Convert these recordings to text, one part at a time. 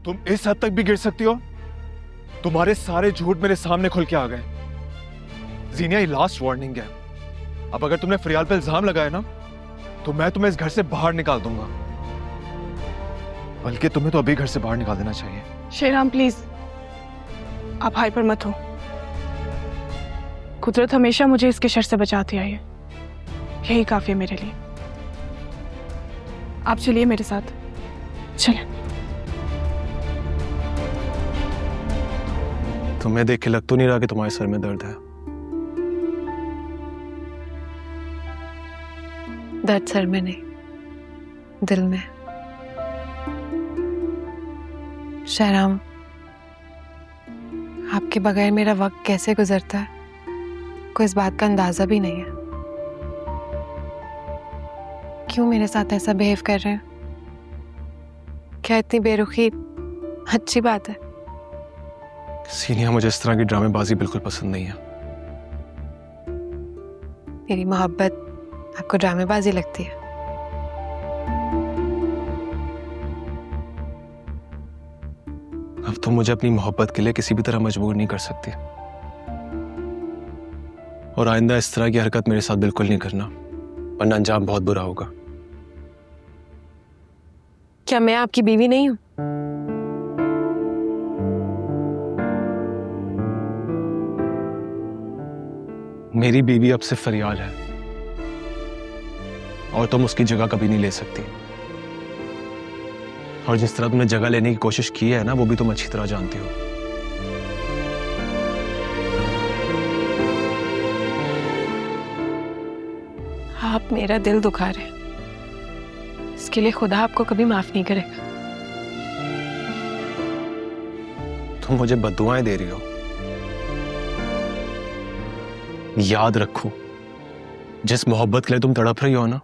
तुम इस हद तक भी गिर सकती हो? तुम्हारे सारे झूठ मेरे सामने खुल के आ गए। जीनिया, ये लास्ट वार्निंग है। अब अगर तुमने फरियाल पे इल्जाम लगाया ना, तो मैं तुम्हें इस घर से बाहर निकाल दूंगा। बल्कि तुम्हें तो अभी घर से बाहर निकाल देना चाहिए। शेराम प्लीज, आप हाइपर मत हो। कुदरत हमेशा मुझे इसके शर से बचाती आई है, यही काफी है मेरे लिए। आप चलिए मेरे साथ, चलें। तुम्हें देख के लग तो नहीं रहा कि तुम्हारे सर में दर्द है। दर्द सर में नहीं, दिल में। शहराम, आपके बगैर मेरा वक्त कैसे गुजरता है, कोई इस बात का अंदाजा भी नहीं है। क्यों मेरे साथ ऐसा बिहेव कर रहे हैं? क्या इतनी बेरुखी अच्छी बात है? सीनिया, मुझे इस तरह की ड्रामेबाजी बिल्कुल पसंद नहीं है। मेरी मोहब्बत आपको ड्रामेबाजी लगती है? अब तुम मुझे अपनी मोहब्बत के लिए किसी भी तरह मजबूर नहीं कर सकती। और आइंदा इस तरह की हरकत मेरे साथ बिल्कुल नहीं करना, वरना अंजाम बहुत बुरा होगा। क्या मैं आपकी बीवी नहीं हूं? मेरी बीवी अब सिर्फ फरियाल है, और तुम उसकी जगह कभी नहीं ले सकती। और जिस तरह तुमने जगह लेने की कोशिश की है ना, वो भी तुम अच्छी तरह जानती हो। आप मेरा दिल दुखा रहे हैं, इसके लिए खुदा आपको कभी माफ नहीं करेगा। तुम मुझे बद्दुआएं दे रही हो। याद रखो, जिस मोहब्बत के लिए तुम तड़प रही हो ना,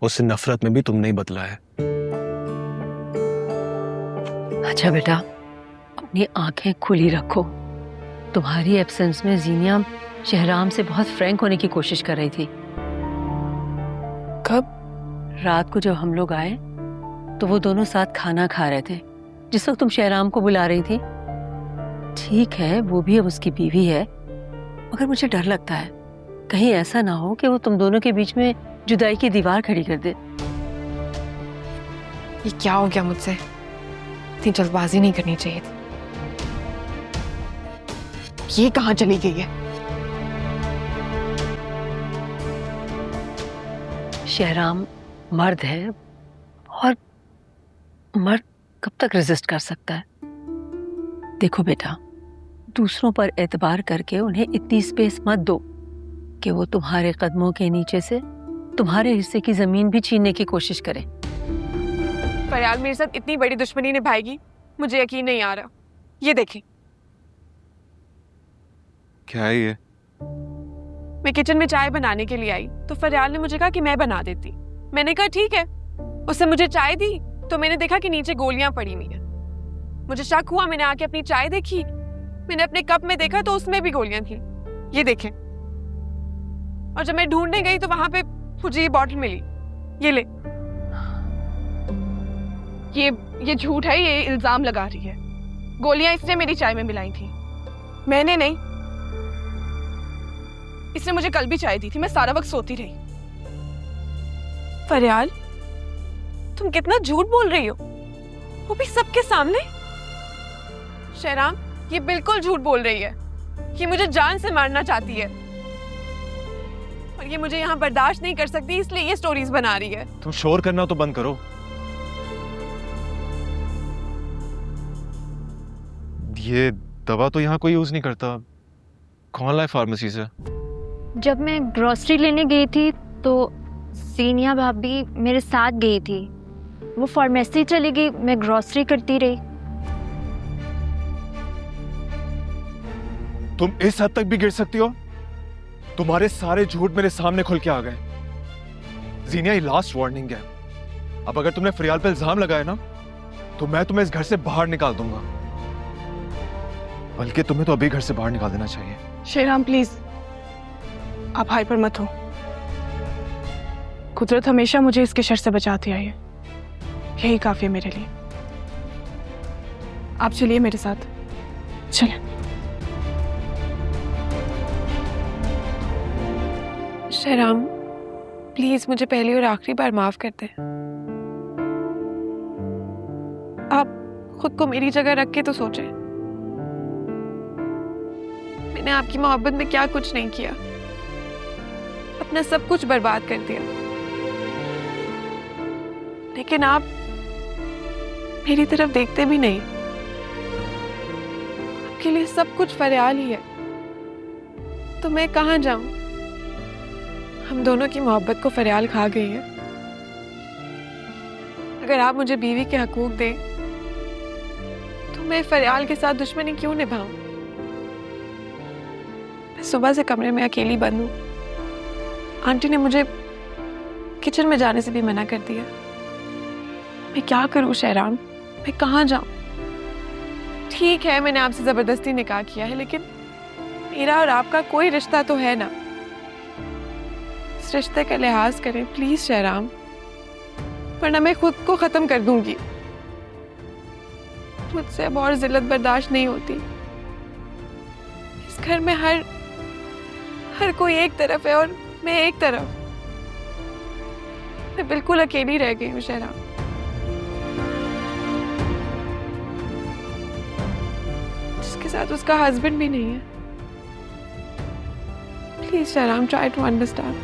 उससे नफरत में भी तुमने ही बदला है। अच्छा बेटा, अपनी आंखें खुली रखो। तुम्हारी एब्सेंस में जीनिया शहराम से बहुत फ्रैंक होने की कोशिश कर रही थी। कब? रात को जब हम लोग आए तो वो दोनों साथ खाना खा रहे थे, जिस वक्त तुम शहराम को बुला रही थी। ठीक है, वो भी अब उसकी बीवी है, मगर मुझे डर लगता है कहीं ऐसा ना हो कि वो तुम दोनों के बीच में जुदाई की दीवार खड़ी कर दे। ये क्या हो गया मुझसे? इतनी जल्दबाजी नहीं करनी चाहिए थी। ये कहाँ चली गई है? शहराम मर्द है, और मर्द कब तक रेजिस्ट कर सकता है? देखो बेटा, दूसरों पर एतबार करके उन्हें इतनी स्पेस मत दो कि वो तुम्हारे कदमों के नीचे से तुम्हारे हिस्से की जमीन भी छीनने की कोशिश करें। फरियाल मेरे साथ इतनी बड़ी दुश्मनी निभाएगी, मुझे यकीन नहीं आ रहा। ये देखें। क्या है ये? मैं किचन में चाय बनाने के लिए आई तो फरियाल ने मुझे कहा कि मैं बना देती। मैंने कहा ठीक है। उसने मुझे चाय दी तो मैंने देखा कि नीचे गोलियां पड़ी हुई हैं। मुझे शक हुआ, मैंने आके अपनी चाय देखी, मैंने अपने कप में देखा तो उसमें भी गोलियां थी। ये देखें। और जब मैं ढूंढने गई तो वहां पे मुझे ये बॉटल मिली। ये ले। ये झूठ है, ये इल्जाम लगा रही है। गोलियां इसने मेरी चाय में मिलाई थी, मैंने नहीं। इसने मुझे कल भी चाय दी थी, मैं सारा वक्त सोती रही। फरियाल, तुम कितना झूठ बोल रही हो, वो भी सबके सामने। शहराम, ये बिल्कुल झूठ बोल रही है। ये मुझे जान से मारना चाहती है, और ये मुझे यहाँ बर्दाश्त नहीं कर सकती, इसलिए ये स्टोरीज बना रही है। तुम शोर करना तो बंद करो। ये दवा तो यहाँ कोई यूज नहीं करता, कौन लाए फार्मेसी से? जब मैं ग्रोसरी लेने गई थी तो सीनिया भाभी मेरे साथ गई थी। वो फार्मेसी चली गई, मैं ग्रोसरी करती रही। तुम इस हद तक भी गिर सकती हो? तुम्हारे सारे झूठ मेरे सामने खुल के आ गए। जीनिया, ये लास्ट वार्निंग है। अब अगर तुमने फरियाल पे इल्जाम लगाया ना, तो मैं तुम्हें इस घर से बाहर निकाल दूंगा। बल्कि तुम्हें तो अभी घर से बाहर निकाल देना चाहिए। शेराम प्लीज, आप हाइपर मत हो। कुदरत हमेशा मुझे इसके शर से बचाती आई है, यही काफी है मेरे लिए। आप चलिए मेरे साथ, चलें। शहराम, प्लीज मुझे पहली और आखिरी बार माफ कर दें। आप खुद को मेरी जगह रख के तो सोचें। मैंने आपकी मोहब्बत में क्या कुछ नहीं किया, अपना सब कुछ बर्बाद कर दिया, लेकिन आप मेरी तरफ देखते भी नहीं। आपके लिए सब कुछ फरियाल ही है, तो मैं कहाँ जाऊं? हम दोनों की मोहब्बत को फरियाल खा गई है। अगर आप मुझे बीवी के हकूक दें तो मैं फरियाल के साथ दुश्मनी क्यों निभाऊं? मैं सुबह से कमरे में अकेली बंद हूं। आंटी ने मुझे किचन में जाने से भी मना कर दिया। मैं क्या करूं शहराम, मैं कहाँ जाऊं? ठीक है, मैंने आपसे जबरदस्ती निकाह किया है, लेकिन मेरा और आपका कोई रिश्ता तो है ना। इस रिश्ते का लिहाज करें प्लीज शहराम, वरना मैं खुद को खत्म कर दूंगी। मुझसे अब और जिल्लत बर्दाश्त नहीं होती। इस घर में हर कोई एक तरफ है और मैं एक तरफ। मैं बिल्कुल अकेली रह गई हूँ शहराम। जिसके साथ उसका हस्बैंड भी नहीं है। Please Shahram, try to understand.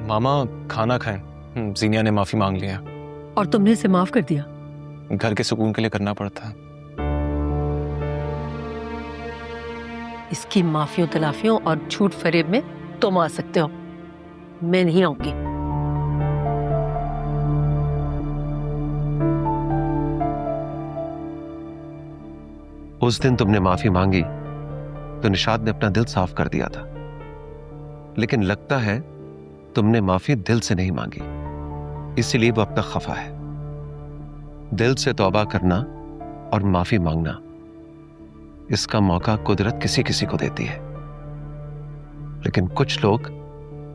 मामा खाना खाएं, जीनिया ने माफी मांग लिया। और तुमने इसे माफ कर दिया? घर के सुकून के लिए करना पड़ता है। इसकी माफियों तलाफियों और झूठ फरेब में तुम आ सकते हो, मैं नहीं आऊंगी। उस दिन तुमने माफी मांगी तो निशाद ने अपना दिल साफ कर दिया था, लेकिन लगता है तुमने माफी दिल से नहीं मांगी, इसीलिए वो अब तक खफा है। दिल से तौबा करना और माफी मांगना, इसका मौका कुदरत किसी किसी को देती है, लेकिन कुछ लोग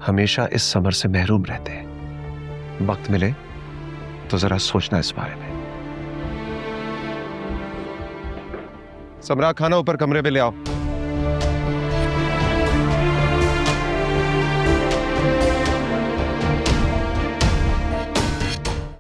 हमेशा इस समर से महरूम रहते हैं। वक्त मिले तो जरा सोचना इस बारे में। समरा, खाना ऊपर कमरे में ले आओ।